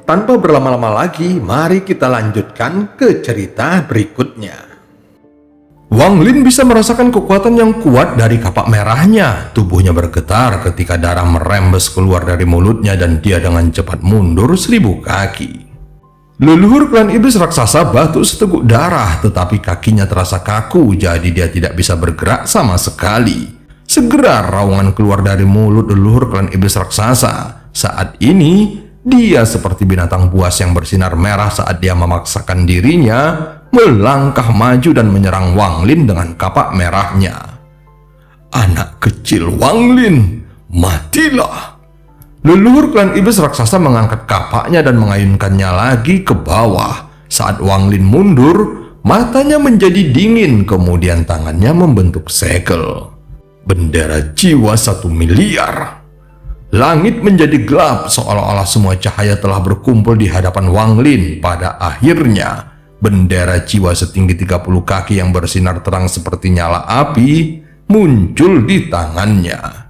Tanpa berlama-lama lagi, mari kita lanjutkan ke cerita berikutnya. Wang Lin bisa merasakan kekuatan yang kuat dari kapak merahnya. Tubuhnya bergetar ketika darah merembes keluar dari mulutnya dan dia dengan cepat mundur 1000 kaki. Leluhur klan iblis raksasa batuk seteguk darah, tetapi kakinya terasa kaku, jadi dia tidak bisa bergerak sama sekali. Segera raungan keluar dari mulut leluhur klan iblis raksasa. Saat ini, dia seperti binatang buas yang bersinar merah saat dia memaksakan dirinya melangkah maju dan menyerang Wang Lin dengan kapak merahnya. Anak kecil Wang Lin, matilah! Leluhur klan iblis raksasa mengangkat kapaknya dan mengayunkannya lagi ke bawah. Saat Wang Lin mundur, matanya menjadi dingin, kemudian tangannya membentuk segel. Bendera jiwa 1 miliar. Langit menjadi gelap seolah-olah semua cahaya telah berkumpul di hadapan Wang Lin. Pada akhirnya, bendera jiwa setinggi 30 kaki yang bersinar terang seperti nyala api muncul di tangannya.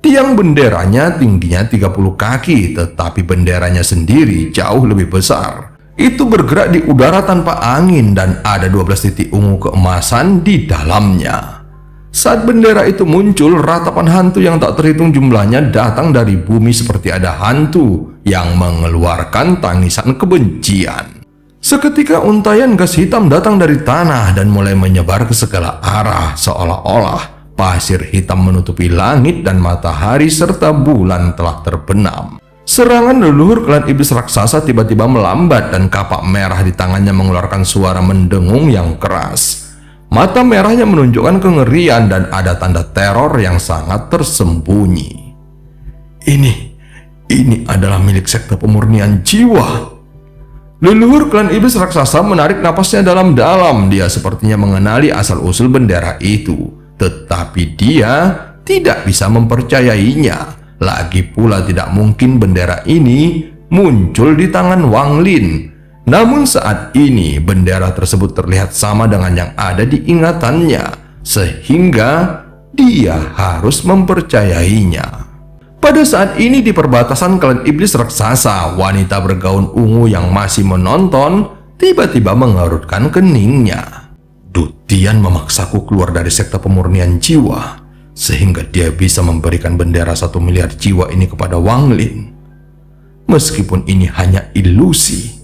Tiang benderanya tingginya 30 kaki, tetapi benderanya sendiri jauh lebih besar. Itu bergerak di udara tanpa angin dan ada 12 titik ungu keemasan di dalamnya. Saat bendera itu muncul, ratapan hantu yang tak terhitung jumlahnya datang dari bumi seperti ada hantu yang mengeluarkan tangisan kebencian. Seketika untaian gas hitam datang dari tanah dan mulai menyebar ke segala arah, seolah-olah pasir hitam menutupi langit dan matahari serta bulan telah terbenam. Serangan leluhur klan iblis raksasa tiba-tiba melambat dan kapak merah di tangannya mengeluarkan suara mendengung yang keras. Mata merahnya menunjukkan kengerian dan ada tanda teror yang sangat tersembunyi. Ini adalah milik sekte pemurnian jiwa. Leluhur klan iblis raksasa menarik napasnya dalam-dalam. Dia sepertinya mengenali asal-usul bendera itu, tetapi dia tidak bisa mempercayainya. Lagi pula tidak mungkin bendera ini muncul di tangan Wang Lin. Namun saat ini bendera tersebut terlihat sama dengan yang ada di ingatannya, sehingga dia harus mempercayainya. Pada saat ini di perbatasan klan iblis raksasa, wanita bergaun ungu yang masih menonton tiba-tiba mengerutkan keningnya. Dutian memaksaku keluar dari sekte pemurnian jiwa, sehingga dia bisa memberikan bendera 1 miliar jiwa ini kepada Wang Lin. Meskipun ini hanya ilusi,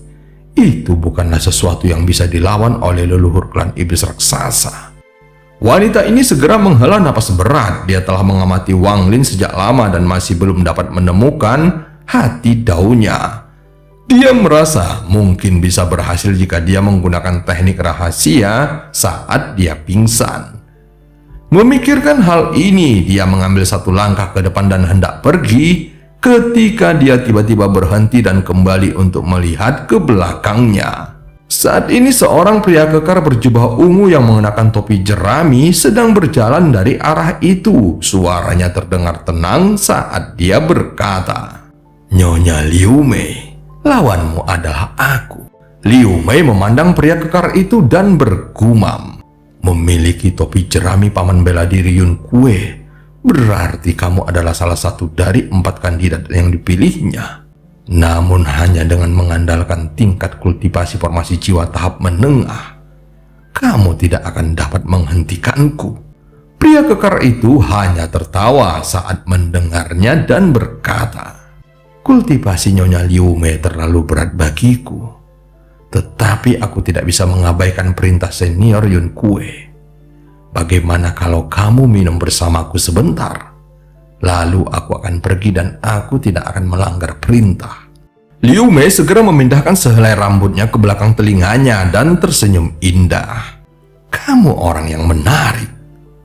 itu bukanlah sesuatu yang bisa dilawan oleh leluhur klan iblis raksasa. Wanita ini segera menghela napas berat. Dia telah mengamati Wang Lin sejak lama dan masih belum dapat menemukan hati daunya. Dia merasa mungkin bisa berhasil jika dia menggunakan teknik rahasia saat dia pingsan. Memikirkan hal ini, dia mengambil satu langkah ke depan dan hendak pergi, ketika dia tiba-tiba berhenti dan kembali untuk melihat ke belakangnya. Saat ini seorang pria kekar berjubah ungu yang mengenakan topi jerami sedang berjalan dari arah itu. Suaranya terdengar tenang saat dia berkata, "Nyonya Liu Mei, lawanmu adalah aku." Liu Mei memandang pria kekar itu dan bergumam, "Memiliki topi jerami paman bela diri Yun Kue, berarti kamu adalah salah satu dari 4 kandidat yang dipilihnya. Namun hanya dengan mengandalkan tingkat kultivasi formasi jiwa tahap menengah, kamu tidak akan dapat menghentikanku." Pria kekar itu hanya tertawa saat mendengarnya dan berkata, "Kultivasi Nyonya Liu Mei terlalu berat bagiku, tetapi aku tidak bisa mengabaikan perintah senior Yun Kue. Bagaimana kalau kamu minum bersamaku sebentar? Lalu aku akan pergi dan aku tidak akan melanggar perintah." Liu Mei segera memindahkan sehelai rambutnya ke belakang telinganya dan tersenyum indah. "Kamu orang yang menarik,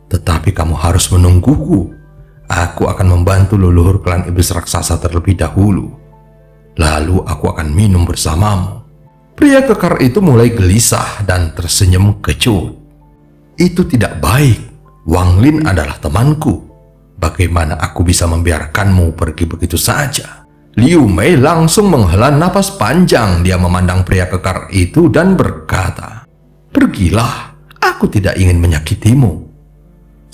tetapi kamu harus menungguku. Aku akan membantu leluhur klan iblis raksasa terlebih dahulu. Lalu aku akan minum bersamamu." Pria kekar itu mulai gelisah dan tersenyum kecut. "Itu tidak baik. Wang Lin adalah temanku. Bagaimana aku bisa membiarkanmu pergi begitu saja?" Liu Mei langsung menghela napas panjang. Dia memandang pria kekar itu dan berkata, "Pergilah, aku tidak ingin menyakitimu."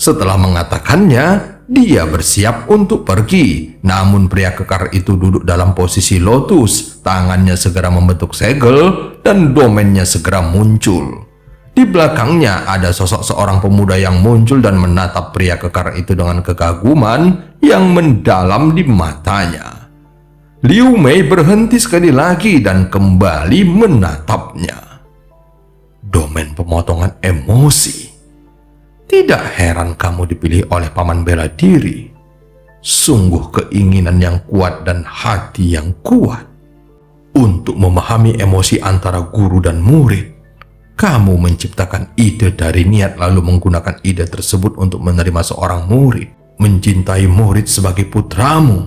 Setelah mengatakannya, dia bersiap untuk pergi. Namun pria kekar itu duduk dalam posisi lotus, tangannya segera membentuk segel dan domennya segera muncul. Di belakangnya ada sosok seorang pemuda yang muncul dan menatap pria kekar itu dengan kekaguman yang mendalam di matanya. Liu Mei berhenti sekali lagi dan kembali menatapnya. Domen pemotongan emosi. Tidak heran kamu dipilih oleh paman bela diri. Sungguh keinginan yang kuat dan hati yang kuat. Untuk memahami emosi antara guru dan murid, kamu menciptakan ide dari niat lalu menggunakan ide tersebut untuk menerima seorang murid, mencintai murid sebagai putramu,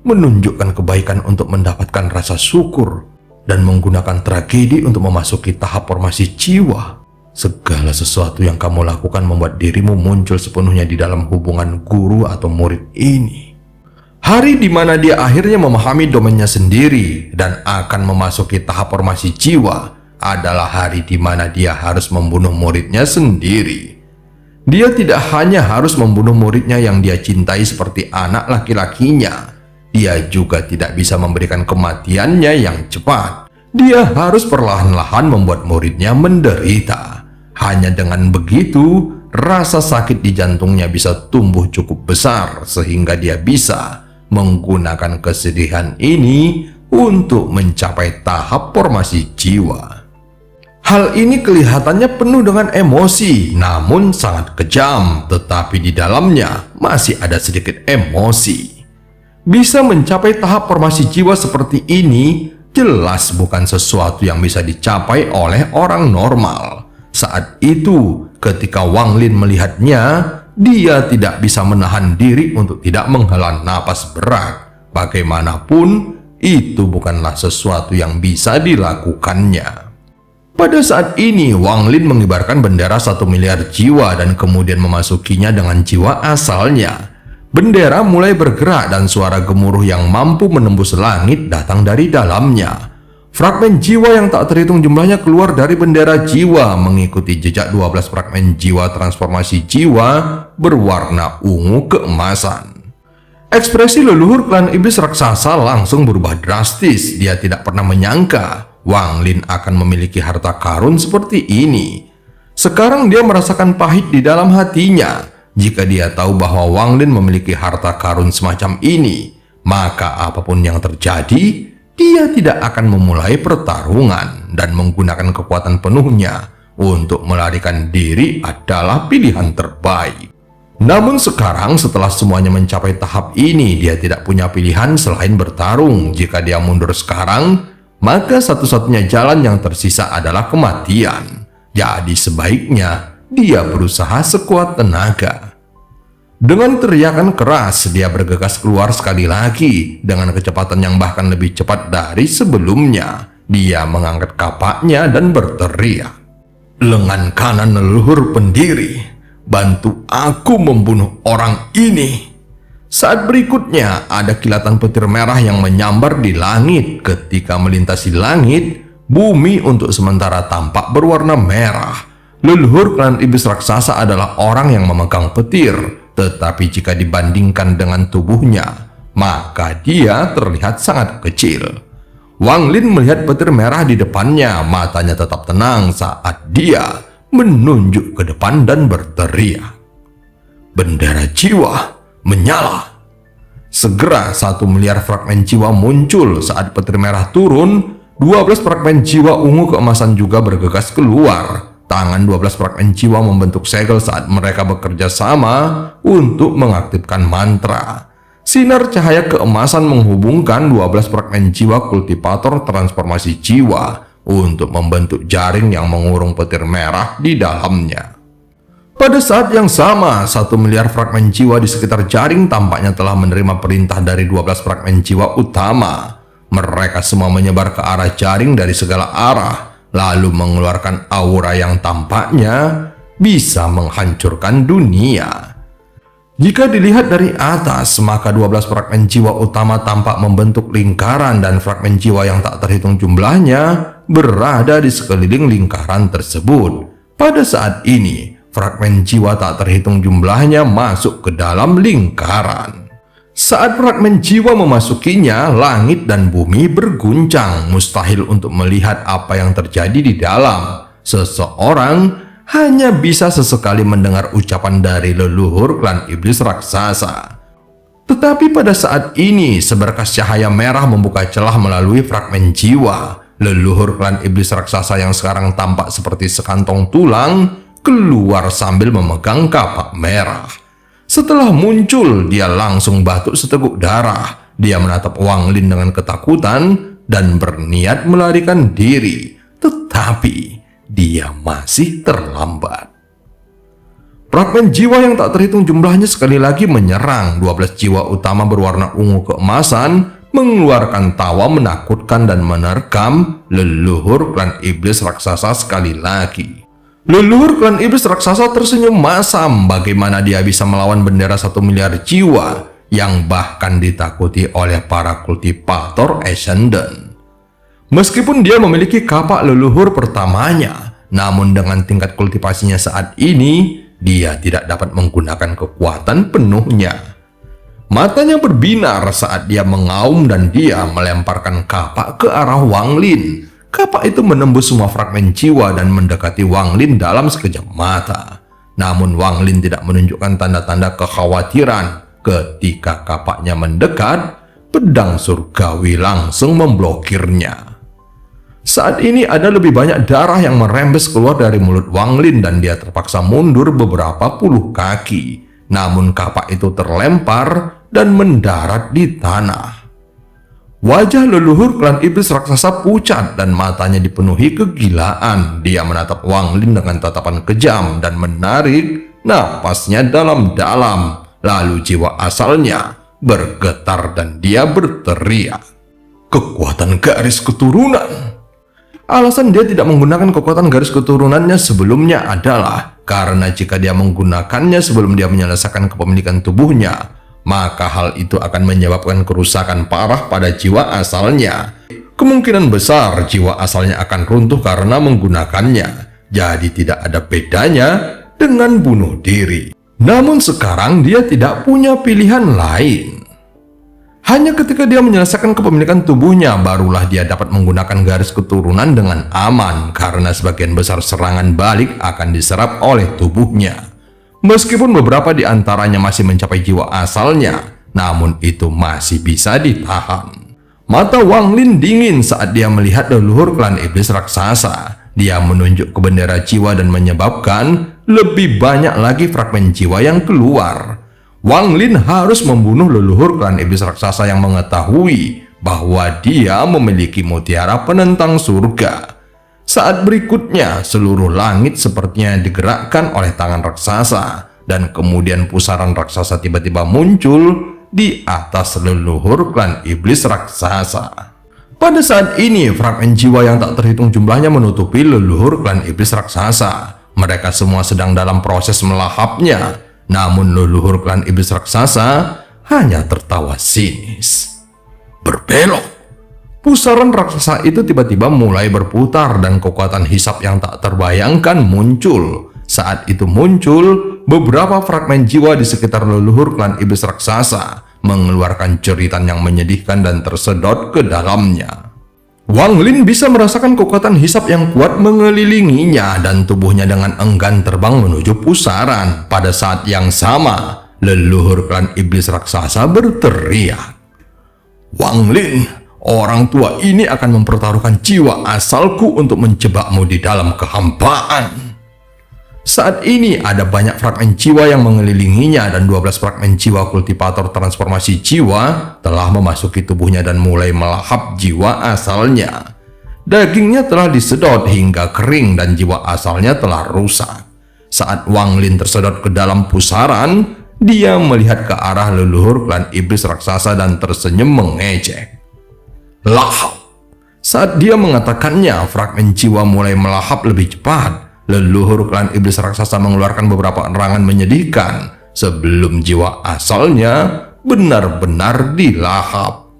menunjukkan kebaikan untuk mendapatkan rasa syukur, dan menggunakan tragedi untuk memasuki tahap formasi jiwa. Segala sesuatu yang kamu lakukan membuat dirimu muncul sepenuhnya di dalam hubungan guru atau murid ini. Hari di mana dia akhirnya memahami domainnya sendiri dan akan memasuki tahap formasi jiwa adalah hari di mana dia harus membunuh muridnya sendiri. Dia tidak hanya harus membunuh muridnya yang dia cintai seperti anak laki-lakinya, dia juga tidak bisa memberikan kematiannya yang cepat. Dia harus perlahan-lahan membuat muridnya menderita. Hanya dengan begitu, rasa sakit di jantungnya bisa tumbuh cukup besar sehingga dia bisa menggunakan kesedihan ini untuk mencapai tahap formasi jiwa. Hal ini kelihatannya penuh dengan emosi, namun sangat kejam, tetapi di dalamnya masih ada sedikit emosi. Bisa mencapai tahap formasi jiwa seperti ini jelas bukan sesuatu yang bisa dicapai oleh orang normal. Saat itu, ketika Wang Lin melihatnya, dia tidak bisa menahan diri untuk tidak menghela napas berat. Bagaimanapun, itu bukanlah sesuatu yang bisa dilakukannya. Pada saat ini, Wang Lin mengibarkan bendera 1 miliar jiwa dan kemudian memasukinya dengan jiwa asalnya. Bendera mulai bergerak dan suara gemuruh yang mampu menembus langit datang dari dalamnya. Fragmen jiwa yang tak terhitung jumlahnya keluar dari bendera jiwa mengikuti jejak 12 fragmen jiwa transformasi jiwa berwarna ungu keemasan. Ekspresi leluhur klan iblis raksasa langsung berubah drastis. Dia tidak pernah menyangka Wang Lin akan memiliki harta karun seperti ini. Sekarang dia merasakan pahit di dalam hatinya. Jika dia tahu bahwa Wang Lin memiliki harta karun semacam ini, maka apapun yang terjadi, dia tidak akan memulai pertarungan dan menggunakan kekuatan penuhnya untuk melarikan diri adalah pilihan terbaik. Namun sekarang setelah semuanya mencapai tahap ini, dia tidak punya pilihan selain bertarung. Jika dia mundur sekarang, maka satu-satunya jalan yang tersisa adalah kematian. Jadi sebaiknya dia berusaha sekuat tenaga. Dengan teriakan keras, dia bergegas keluar sekali lagi dengan kecepatan yang bahkan lebih cepat dari sebelumnya. Dia mengangkat kapaknya dan berteriak, "Lengan kanan leluhur pendiri, bantu aku membunuh orang ini." Saat berikutnya, ada kilatan petir merah yang menyambar di langit. Ketika melintasi langit, bumi untuk sementara tampak berwarna merah. Leluhur klan iblis raksasa adalah orang yang memegang petir, tetapi jika dibandingkan dengan tubuhnya, maka dia terlihat sangat kecil. Wang Lin melihat petir merah di depannya, matanya tetap tenang saat dia menunjuk ke depan dan berteriak, "Bendera jiwa menyala!" Segera 1 miliar fragmen jiwa muncul. Saat petir merah turun, 12 fragmen jiwa ungu keemasan juga bergegas keluar. Tangan 12 fragmen jiwa membentuk segel saat mereka bekerja sama untuk mengaktifkan mantra. Sinar cahaya keemasan menghubungkan 12 fragmen jiwa kultivator transformasi jiwa untuk membentuk jaring yang mengurung petir merah di dalamnya. Pada saat yang sama, 1 miliar fragmen jiwa di sekitar jaring tampaknya telah menerima perintah dari 12 fragmen jiwa utama. Mereka semua menyebar ke arah jaring dari segala arah, lalu mengeluarkan aura yang tampaknya bisa menghancurkan dunia. Jika dilihat dari atas, maka 12 fragmen jiwa utama tampak membentuk lingkaran dan fragmen jiwa yang tak terhitung jumlahnya berada di sekeliling lingkaran tersebut. Pada saat ini, fragmen jiwa tak terhitung jumlahnya masuk ke dalam lingkaran. Saat fragmen jiwa memasukinya, langit dan bumi berguncang, mustahil untuk melihat apa yang terjadi di dalam. Seseorang hanya bisa sesekali mendengar ucapan dari leluhur klan iblis raksasa. Tetapi pada saat ini, seberkas cahaya merah membuka celah melalui fragmen jiwa. Leluhur klan iblis raksasa yang sekarang tampak seperti sekantong tulang keluar sambil memegang kapak merah. Setelah muncul, dia langsung batuk seteguk darah. Dia menatap Wang Lin dengan ketakutan dan berniat melarikan diri. Tetapi dia masih terlambat. Fragmen jiwa yang tak terhitung jumlahnya sekali lagi menyerang. 12 jiwa utama berwarna ungu keemasan mengeluarkan tawa menakutkan dan menerkam leluhur klan iblis raksasa sekali lagi. Leluhur klan iblis raksasa tersenyum masam. Bagaimana dia bisa melawan bendera 1 miliar jiwa yang bahkan ditakuti oleh para kultivator Ascendant. Meskipun dia memiliki kapak leluhur pertamanya, namun dengan tingkat kultivasinya saat ini, dia tidak dapat menggunakan kekuatan penuhnya. Matanya berbinar saat dia mengaum dan dia melemparkan kapak ke arah Wang Lin. Kapak itu menembus semua fragmen jiwa dan mendekati Wang Lin dalam sekejap mata. Namun Wang Lin tidak menunjukkan tanda-tanda kekhawatiran. Ketika kapaknya mendekat, pedang surgawi langsung memblokirnya. Saat ini ada lebih banyak darah yang merembes keluar dari mulut Wang Lin dan dia terpaksa mundur beberapa puluh kaki. Namun kapak itu terlempar dan mendarat di tanah. Wajah leluhur klan iblis raksasa pucat dan matanya dipenuhi kegilaan. Dia menatap Wang Lin dengan tatapan kejam dan menarik napasnya dalam-dalam. Lalu jiwa asalnya bergetar dan dia berteriak, "Kekuatan garis keturunan!" Alasan dia tidak menggunakan kekuatan garis keturunannya sebelumnya adalah karena jika dia menggunakannya sebelum dia menyelesaikan kepemilikan tubuhnya, maka hal itu akan menyebabkan kerusakan parah pada jiwa asalnya. Kemungkinan besar jiwa asalnya akan runtuh karena menggunakannya. Jadi tidak ada bedanya dengan bunuh diri. Namun sekarang dia tidak punya pilihan lain. Hanya ketika dia menyelesaikan kepemilikan tubuhnya, barulah dia dapat menggunakan garis keturunan dengan aman, karena sebagian besar serangan balik akan diserap oleh tubuhnya. Meskipun beberapa di antaranya masih mencapai jiwa asalnya, namun itu masih bisa ditahan. Mata Wang Lin dingin saat dia melihat leluhur klan iblis raksasa. Dia menunjuk ke bendera jiwa dan menyebabkan lebih banyak lagi fragmen jiwa yang keluar. Wang Lin harus membunuh leluhur klan iblis raksasa yang mengetahui bahwa dia memiliki mutiara penentang surga. Saat berikutnya, seluruh langit sepertinya digerakkan oleh tangan raksasa, dan kemudian pusaran raksasa tiba-tiba muncul di atas leluhur klan iblis raksasa. Pada saat ini, fragmen jiwa yang tak terhitung jumlahnya menutupi leluhur klan iblis raksasa. Mereka semua sedang dalam proses melahapnya. Namun leluhur klan iblis raksasa hanya tertawa sinis. Berbelok. Pusaran raksasa itu tiba-tiba mulai berputar dan kekuatan hisap yang tak terbayangkan muncul. Saat itu muncul, beberapa fragmen jiwa di sekitar leluhur klan iblis raksasa mengeluarkan jeritan yang menyedihkan dan tersedot ke dalamnya. Wang Lin bisa merasakan kekuatan hisap yang kuat mengelilinginya dan tubuhnya dengan enggan terbang menuju pusaran. Pada saat yang sama, leluhur klan iblis raksasa berteriak, "Wang Lin, orang tua ini akan mempertaruhkan jiwa asalku untuk menjebakmu di dalam kehampaan." Saat ini ada banyak fragmen jiwa yang mengelilinginya dan 12 fragmen jiwa kultivator transformasi jiwa telah memasuki tubuhnya dan mulai melahap jiwa asalnya. Dagingnya telah disedot hingga kering dan jiwa asalnya telah rusak. Saat Wang Lin tersedot ke dalam pusaran, dia melihat ke arah leluhur klan iblis raksasa dan tersenyum mengejek. Lahap. Saat dia mengatakannya, fragmen jiwa mulai melahap lebih cepat. Leluhur klan iblis raksasa mengeluarkan beberapa erangan menyedihkan sebelum jiwa asalnya benar-benar dilahap.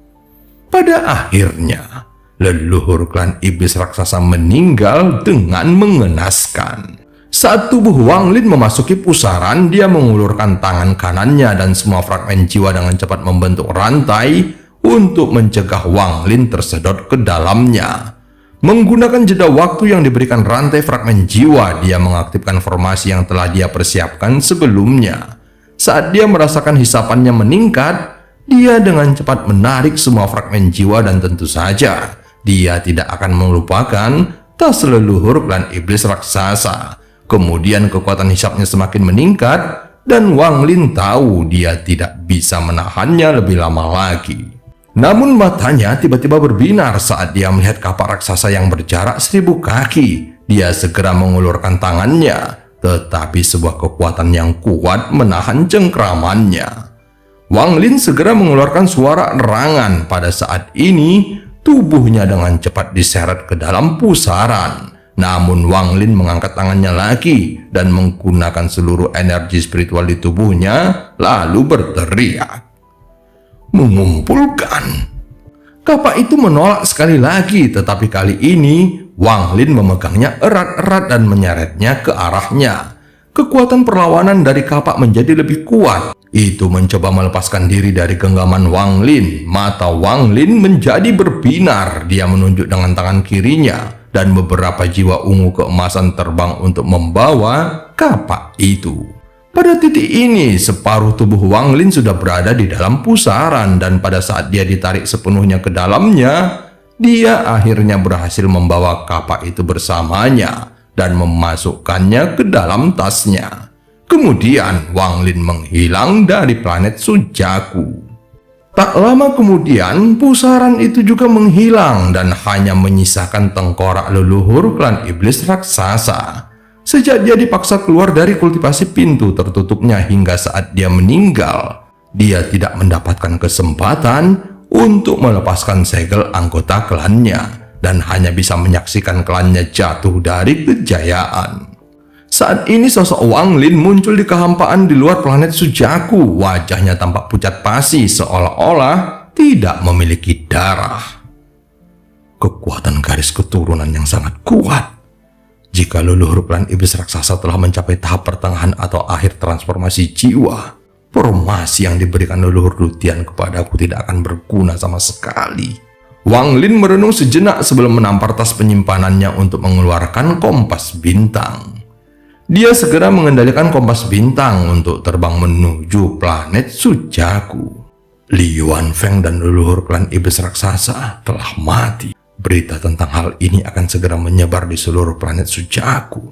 Pada akhirnya, leluhur klan iblis raksasa meninggal dengan mengenaskan. Saat tubuh Wang Lin memasuki pusaran, dia mengulurkan tangan kanannya dan semua fragmen jiwa dengan cepat membentuk rantai untuk mencegah Wang Lin tersedot ke dalamnya. Menggunakan jeda waktu yang diberikan rantai fragmen jiwa, dia mengaktifkan formasi yang telah dia persiapkan sebelumnya. Saat dia merasakan hisapannya meningkat, dia dengan cepat menarik semua fragmen jiwa dan tentu saja dia tidak akan melupakan tas leluhur klan iblis raksasa. Kemudian kekuatan hisapnya semakin meningkat dan Wang Lin tahu dia tidak bisa menahannya lebih lama lagi. Namun matanya tiba-tiba berbinar saat dia melihat kapak raksasa yang berjarak 1000 kaki. Dia segera mengulurkan tangannya, tetapi sebuah kekuatan yang kuat menahan cengkramannya. Wang Lin segera mengeluarkan suara erangan. Pada saat ini, tubuhnya dengan cepat diseret ke dalam pusaran. Namun Wang Lin mengangkat tangannya lagi dan menggunakan seluruh energi spiritual di tubuhnya, lalu berteriak, "Mengumpulkan!" Kapak itu menolak sekali lagi, tetapi kali ini Wang Lin memegangnya erat-erat dan menyeretnya ke arahnya. Kekuatan perlawanan dari kapak menjadi lebih kuat. Itu mencoba melepaskan diri dari genggaman Wang Lin. Mata Wang Lin menjadi berbinar. Dia menunjuk dengan tangan kirinya dan beberapa jiwa ungu keemasan terbang untuk membawa kapak itu. Pada titik ini, separuh tubuh Wang Lin sudah berada di dalam pusaran dan pada saat dia ditarik sepenuhnya ke dalamnya, dia akhirnya berhasil membawa kapak itu bersamanya dan memasukkannya ke dalam tasnya. Kemudian Wang Lin menghilang dari planet Sujaku. Tak lama kemudian, pusaran itu juga menghilang dan hanya menyisakan tengkorak leluhur klan iblis raksasa. Sejak dia dipaksa keluar dari kultivasi pintu tertutupnya hingga saat dia meninggal, dia tidak mendapatkan kesempatan untuk melepaskan segel anggota klannya dan hanya bisa menyaksikan klannya jatuh dari kejayaan. Saat ini sosok Wang Lin muncul di kehampaan di luar planet Sujaku. Wajahnya tampak pucat pasi seolah-olah tidak memiliki darah. Kekuatan garis keturunan yang sangat kuat. Jika leluhur klan iblis raksasa telah mencapai tahap pertengahan atau akhir transformasi jiwa, formasi yang diberikan leluhur Lutian kepadaku tidak akan berguna sama sekali. Wang Lin merenung sejenak sebelum menampar tas penyimpanannya untuk mengeluarkan kompas bintang. Dia segera mengendalikan kompas bintang untuk terbang menuju planet Sujaku. Li Yuanfeng dan leluhur klan iblis raksasa telah mati. Berita tentang hal ini akan segera menyebar di seluruh planet Sujaku.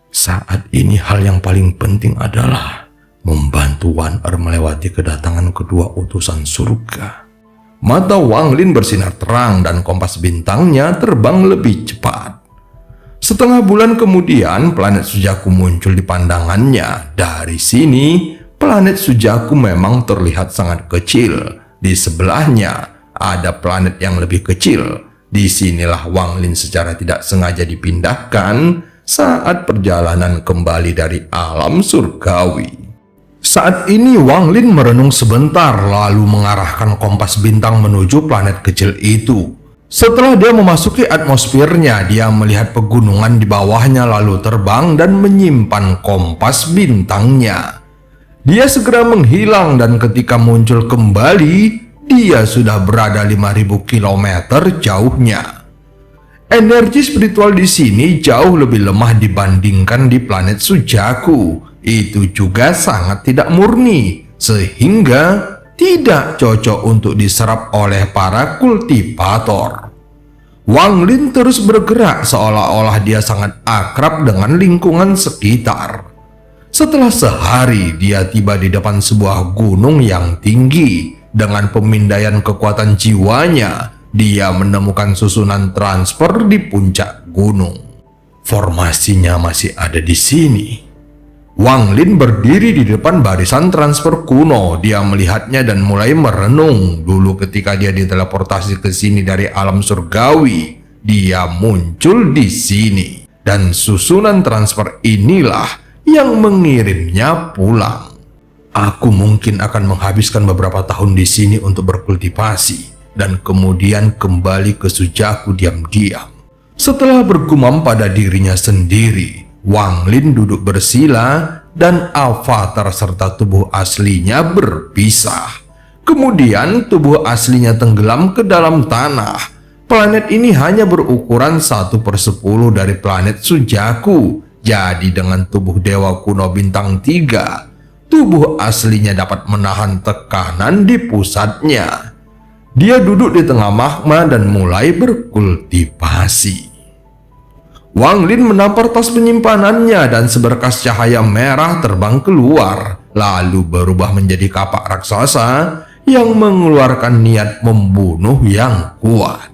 Saat ini hal yang paling penting adalah membantu Wan Er melewati kedatangan kedua utusan surga. Mata Wang Lin bersinar terang dan kompas bintangnya terbang lebih cepat. Setengah bulan kemudian, planet Sujaku muncul di pandangannya. Dari sini, planet Sujaku memang terlihat sangat kecil. Di sebelahnya, ada planet yang lebih kecil. Disinilah Wang Lin secara tidak sengaja dipindahkan saat perjalanan kembali dari alam surgawi. Saat ini Wang Lin merenung sebentar lalu mengarahkan kompas bintang menuju planet kecil itu. Setelah dia memasuki atmosfernya, dia melihat pegunungan di bawahnya lalu terbang dan menyimpan kompas bintangnya. Dia segera menghilang dan ketika muncul kembali, dia sudah berada 5000 km jauhnya. Energi spiritual di sini jauh lebih lemah dibandingkan di planet Sujaku. Itu juga sangat tidak murni, sehingga tidak cocok untuk diserap oleh para kultivator. Wang Lin terus bergerak seolah-olah dia sangat akrab dengan lingkungan sekitar. Setelah sehari, dia tiba di depan sebuah gunung yang tinggi. Dengan pemindaian kekuatan jiwanya, dia menemukan susunan transfer di puncak gunung. Formasinya masih ada di sini. Wang Lin berdiri di depan barisan transfer kuno. Dia melihatnya dan mulai merenung. Dulu ketika dia diteleportasi ke sini dari alam surgawi, dia muncul di sini. Dan susunan transfer inilah yang mengirimnya pulang. Aku mungkin akan menghabiskan beberapa tahun di sini untuk berkultivasi dan kemudian kembali ke Sujaku diam-diam. Setelah bergumam pada dirinya sendiri, Wang Lin duduk bersila dan avatar serta tubuh aslinya berpisah. Kemudian tubuh aslinya tenggelam ke dalam tanah. Planet ini hanya berukuran 1/10 dari planet Sujaku. Jadi dengan tubuh dewa kuno bintang 3, tubuh aslinya dapat menahan tekanan di pusatnya. Dia duduk di tengah magma dan mulai berkultivasi. Wang Lin menampar tas penyimpanannya dan seberkas cahaya merah terbang keluar, lalu berubah menjadi kapak raksasa yang mengeluarkan niat membunuh yang kuat.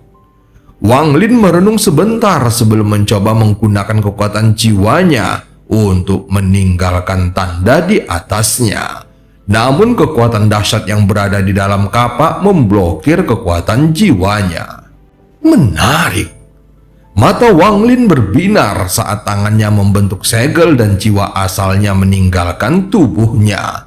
Wang Lin merenung sebentar sebelum mencoba menggunakan kekuatan jiwanya untuk meninggalkan tanda di atasnya. Namun kekuatan dahsyat yang berada di dalam kapak memblokir kekuatan jiwanya. Menarik. Mata Wang Lin berbinar saat tangannya membentuk segel dan jiwa asalnya meninggalkan tubuhnya.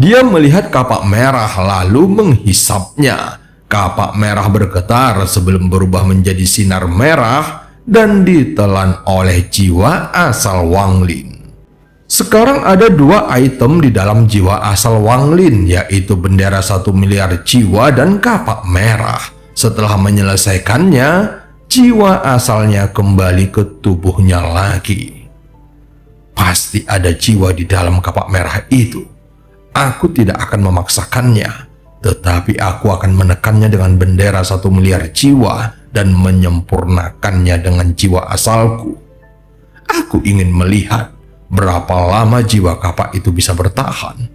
Dia melihat kapak merah lalu menghisapnya. Kapak merah bergetar sebelum berubah menjadi sinar merah dan ditelan oleh jiwa asal Wang Lin. Sekarang ada 2 item di dalam jiwa asal Wang Lin, yaitu bendera 1 miliar jiwa dan kapak merah. Setelah menyelesaikannya, jiwa asalnya kembali ke tubuhnya lagi. Pasti ada jiwa di dalam kapak merah itu. Aku tidak akan memaksakannya, tetapi aku akan menekannya dengan bendera 1 miliar jiwa dan menyempurnakannya dengan jiwa asalku. Aku ingin melihat berapa lama jiwa kapak itu bisa bertahan.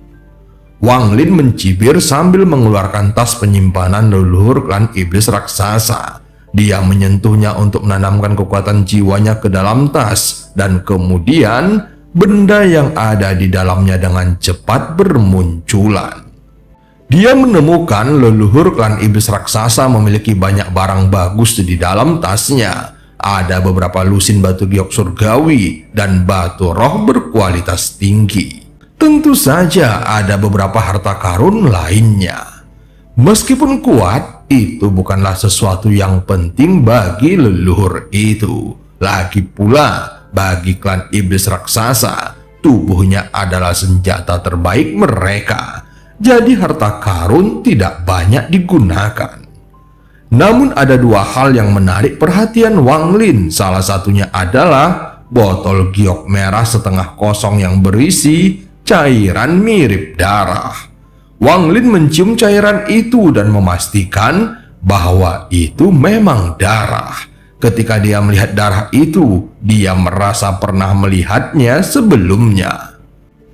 Wang Lin mencibir sambil mengeluarkan tas penyimpanan leluhur klan iblis raksasa. Dia menyentuhnya untuk menanamkan kekuatan jiwanya ke dalam tas, dan kemudian benda yang ada di dalamnya dengan cepat bermunculan. Dia menemukan leluhur klan iblis raksasa memiliki banyak barang bagus di dalam tasnya. Ada beberapa lusin batu giok surgawi dan batu roh berkualitas tinggi. Tentu saja ada beberapa harta karun lainnya. Meskipun kuat, itu bukanlah sesuatu yang penting bagi leluhur itu. Lagi pula, bagi klan iblis raksasa, tubuhnya adalah senjata terbaik mereka. Jadi harta karun tidak banyak digunakan. Namun ada 2 hal yang menarik perhatian Wang Lin. Salah satunya adalah botol giok merah setengah kosong yang berisi cairan mirip darah. Wang Lin mencium cairan itu dan memastikan bahwa itu memang darah. Ketika dia melihat darah itu, dia merasa pernah melihatnya sebelumnya.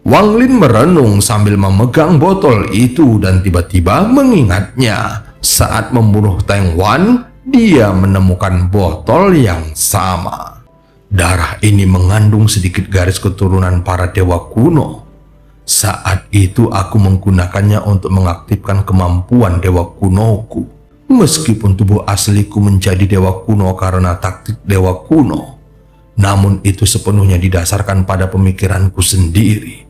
Wang Lin merenung sambil memegang botol itu dan tiba-tiba mengingatnya. Saat membunuh Teng Wan, dia menemukan botol yang sama. Darah ini mengandung sedikit garis keturunan para dewa kuno. Saat itu aku menggunakannya untuk mengaktifkan kemampuan dewa kunoku. Meskipun tubuh asliku menjadi dewa kuno karena taktik dewa kuno, namun itu sepenuhnya didasarkan pada pemikiranku sendiri.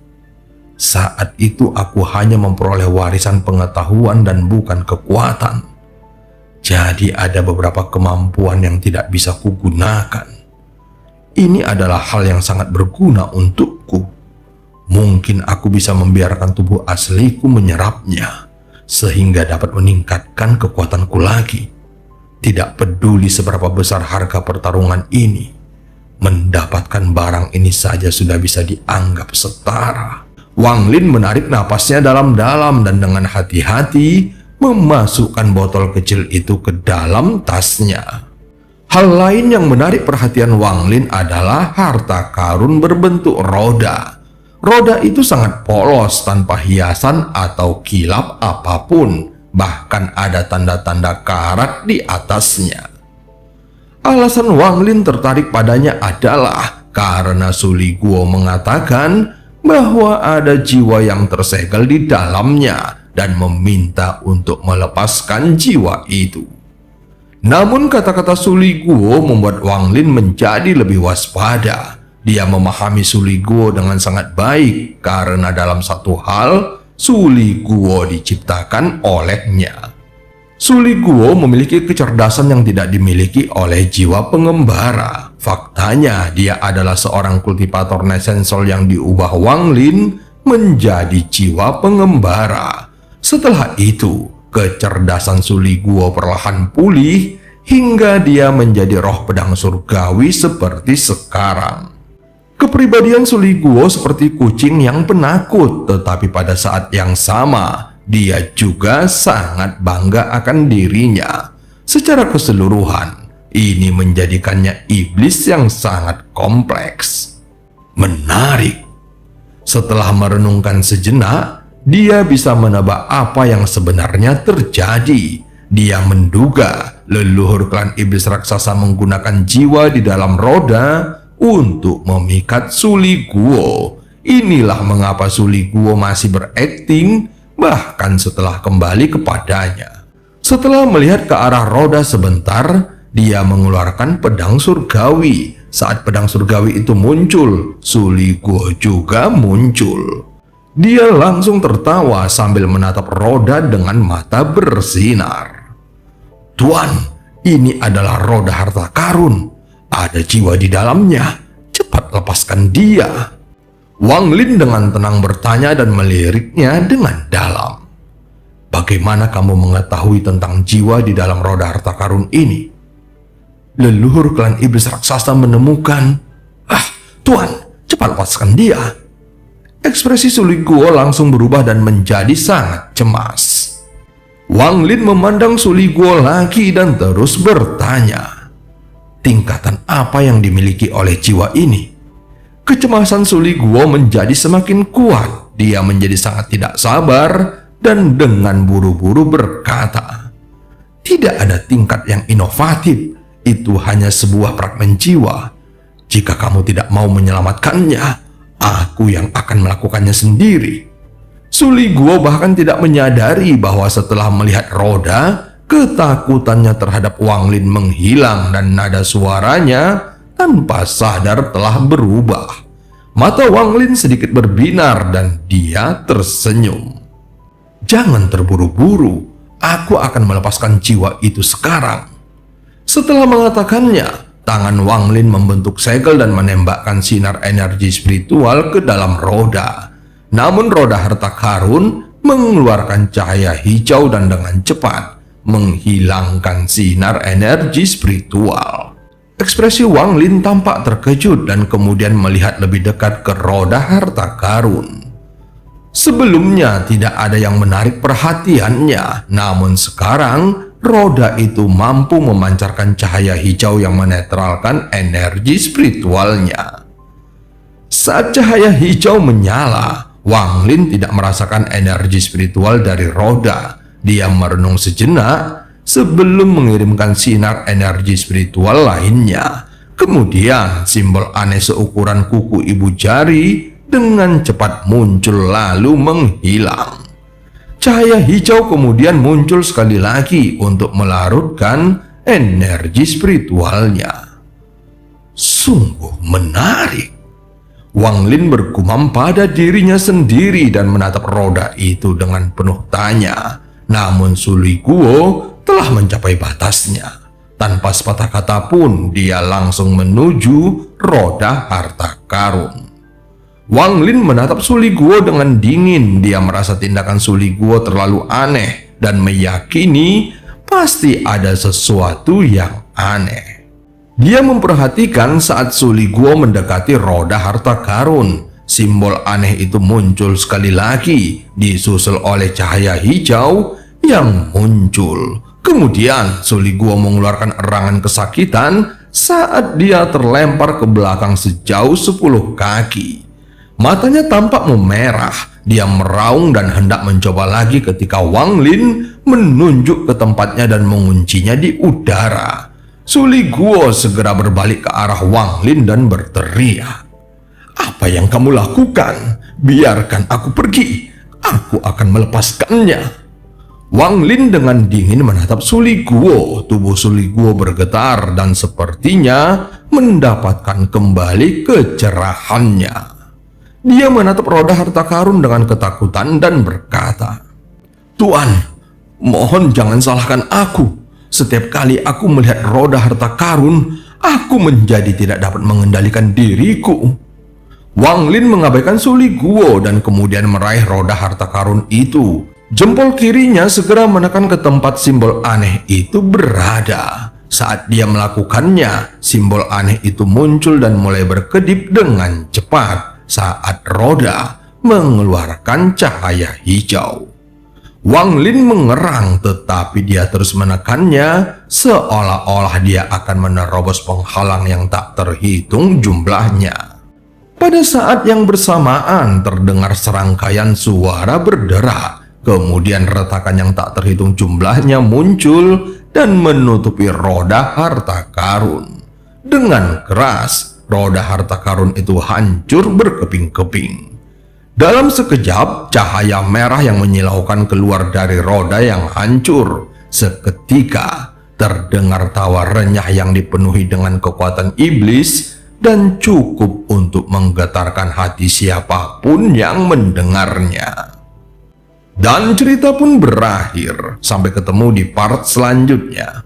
Saat itu aku hanya memperoleh warisan pengetahuan dan bukan kekuatan. Jadi ada beberapa kemampuan yang tidak bisa kugunakan. Ini adalah hal yang sangat berguna untukku. Mungkin aku bisa membiarkan tubuh asliku menyerapnya, sehingga dapat meningkatkan kekuatanku lagi. Tidak peduli seberapa besar harga pertarungan ini, mendapatkan barang ini saja sudah bisa dianggap setara. Wang Lin menarik napasnya dalam-dalam dan dengan hati-hati memasukkan botol kecil itu ke dalam tasnya. Hal lain yang menarik perhatian Wang Lin adalah harta karun berbentuk roda. Roda itu sangat polos tanpa hiasan atau kilap apapun, bahkan ada tanda-tanda karat di atasnya. Alasan Wang Lin tertarik padanya adalah karena Suli Guo mengatakan bahwa ada jiwa yang tersegel di dalamnya dan meminta untuk melepaskan jiwa itu. Namun kata-kata Suli Guo membuat Wang Lin menjadi lebih waspada. Dia memahami Suli Guo dengan sangat baik karena dalam satu hal Suli Guo diciptakan olehnya. Suli Guo memiliki kecerdasan yang tidak dimiliki oleh jiwa pengembara. Faktanya dia adalah seorang kultivator Nesensol yang diubah Wang Lin menjadi jiwa pengembara. Setelah itu, kecerdasan Suli Guo perlahan pulih hingga dia menjadi roh pedang surgawi seperti sekarang. Kepribadian Suli Guo seperti kucing yang penakut, tetapi pada saat yang sama, dia juga sangat bangga akan dirinya. Secara keseluruhan, ini menjadikannya iblis yang sangat kompleks. Menarik. Setelah merenungkan sejenak, dia bisa menebak apa yang sebenarnya terjadi. Dia menduga leluhur klan iblis raksasa menggunakan jiwa di dalam roda untuk memikat Suli Guo. Inilah mengapa Suli Guo masih berakting bahkan setelah kembali kepadanya. Setelah melihat ke arah roda sebentar, dia mengeluarkan pedang surgawi. Saat pedang surgawi itu muncul, Suli Guo juga muncul. Dia langsung tertawa sambil menatap roda dengan mata bersinar. "Tuan, ini adalah roda harta karun. Ada jiwa di dalamnya. Cepat lepaskan dia." Wang Lin dengan tenang bertanya dan meliriknya dengan dalam. "Bagaimana kamu mengetahui tentang jiwa di dalam roda harta karun ini?" "Leluhur klan iblis raksasa menemukan." Tuan, cepat lepaskan dia." Ekspresi Suli Guo langsung berubah dan menjadi sangat cemas. Wang Lin memandang Suli Guo lagi dan terus bertanya, "Tingkatan apa yang dimiliki oleh jiwa ini?" Kecemasan Suli Guo menjadi semakin kuat. Dia menjadi sangat tidak sabar dan dengan buru-buru berkata, "Tidak ada tingkat yang inovatif. Itu hanya sebuah fragmen jiwa. Jika kamu tidak mau menyelamatkannya, aku yang akan melakukannya sendiri." Suli Guo bahkan tidak menyadari bahwa setelah melihat roda, ketakutannya terhadap Wang Lin menghilang dan nada suaranya tanpa sadar telah berubah. Mata Wang Lin sedikit berbinar dan dia tersenyum. "Jangan terburu-buru, aku akan melepaskan jiwa itu sekarang." Setelah mengatakannya, tangan Wang Lin membentuk segel dan menembakkan sinar energi spiritual ke dalam roda. Namun roda harta karun mengeluarkan cahaya hijau dan dengan cepat menghilangkan sinar energi spiritual. Ekspresi Wang Lin tampak terkejut dan kemudian melihat lebih dekat ke roda harta karun. Sebelumnya tidak ada yang menarik perhatiannya, namun sekarang roda itu mampu memancarkan cahaya hijau yang menetralkan energi spiritualnya. Saat cahaya hijau menyala, Wang Lin tidak merasakan energi spiritual dari roda. Dia merenung sejenak sebelum mengirimkan sinar energi spiritual lainnya. Kemudian simbol aneh seukuran kuku ibu jari dengan cepat muncul lalu menghilang. Cahaya hijau kemudian muncul sekali lagi untuk melarutkan energi spiritualnya. Sungguh menarik. Wang Lin bergumam pada dirinya sendiri dan menatap roda itu dengan penuh tanya. Namun Suli Guo telah mencapai batasnya. Tanpa sepatah kata pun dia langsung menuju roda harta karun. Wang Lin menatap Suli Guo dengan dingin. Dia merasa tindakan Suli Guo terlalu aneh dan meyakini pasti ada sesuatu yang aneh. Dia memperhatikan saat Suli Guo mendekati roda harta karun. Simbol aneh itu muncul sekali lagi, disusul oleh cahaya hijau yang muncul. Kemudian Suli Guo mengeluarkan erangan kesakitan saat dia terlempar ke belakang sejauh 10 kaki. Matanya tampak memerah. Dia meraung dan hendak mencoba lagi ketika Wang Lin menunjuk ke tempatnya dan menguncinya di udara. Suli Guo segera berbalik ke arah Wang Lin dan berteriak, "Apa yang kamu lakukan? Biarkan aku pergi. Aku akan melepaskannya." Wang Lin dengan dingin menatap Suli Guo. Tubuh Suli Guo bergetar dan sepertinya mendapatkan kembali kecerahannya. Dia menatap roda harta karun dengan ketakutan dan berkata, "Tuan, mohon jangan salahkan aku. Setiap kali aku melihat roda harta karun, Aku menjadi tidak dapat mengendalikan diriku. Wang Lin mengabaikan Suli Guo dan kemudian meraih roda harta karun itu. Jempol kirinya segera menekan ke tempat simbol aneh itu berada. Saat dia melakukannya, simbol aneh itu muncul dan mulai berkedip dengan cepat saat roda mengeluarkan cahaya hijau. Wang Lin mengerang, tetapi dia terus menekannya seolah-olah dia akan menerobos penghalang yang tak terhitung jumlahnya. Pada saat yang bersamaan terdengar serangkaian suara berderak, kemudian retakan yang tak terhitung jumlahnya muncul dan menutupi roda harta karun. Dengan keras, roda harta karun itu hancur berkeping-keping. Dalam sekejap, cahaya merah yang menyilaukan keluar dari roda yang hancur. Seketika, terdengar tawa renyah yang dipenuhi dengan kekuatan iblis dan cukup untuk menggetarkan hati siapapun yang mendengarnya. Dan cerita pun berakhir. Sampai ketemu di part selanjutnya.